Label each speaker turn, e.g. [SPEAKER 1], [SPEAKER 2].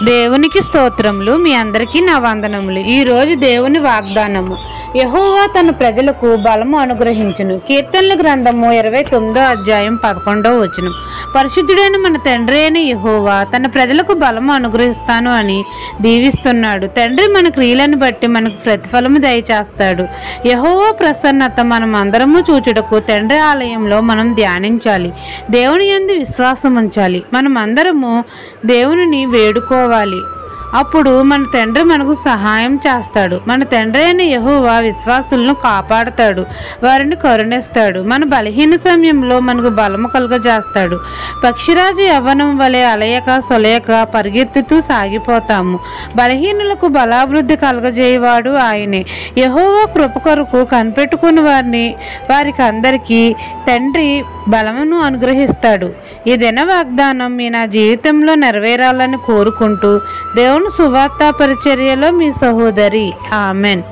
[SPEAKER 1] దేవునికి స్తోత్రములు. మీ అందరికీ నా వందనములు. ఈరోజు దేవుని వాగ్దానము. యెహోవా తన ప్రజలకు బలము అనుగ్రహించును. కీర్తనల గ్రంథము 29 పరిశుద్ధుడైన మన తండ్రి అయిన యెహోవా తన ప్రజలకు బలము అనుగ్రహిస్తాను అని దీవిస్తున్నాడు. తండ్రి మన క్రియలను బట్టి మనకు ప్రతిఫలము దయచేస్తాడు. యెహోవా ప్రసన్నత మనం అందరము చూచుటకు తండ్రి ఆలయంలో మనం ధ్యానించాలి. దేవుని యందు విశ్వాసం ఉంచాలి. మనం అందరము దేవునిని వేడుకోవాలి. అప్పుడు మన తండ్రి మనకు సహాయం చేస్తాడు. మన తండ్రి అయిన యెహోవా విశ్వాసులను కాపాడుతాడు, వారిని కరుణిస్తాడు. మన బలహీన సమయంలో మనకు బలము కలుగజేస్తాడు. పక్షిరాజు యవ్వనం వలె అలయక సొలయక పరిగెత్తుతూ సాగిపోతాము. బలహీనులకు బలాభివృద్ధి కలుగజేయవాడు ఆయనే. యెహోవా కృప కొరకు కనిపెట్టుకుని వారికి అందరికీ తండ్రి బలమును అనుగ్రహిస్తాడు. ఈ దిన వాగ్దానం మీ నా జీవితంలో నెరవేరాలని కోరుకుంటూ దేవుని సువార్త పరిచర్యలో మీ సహోదరి. ఆమెన్.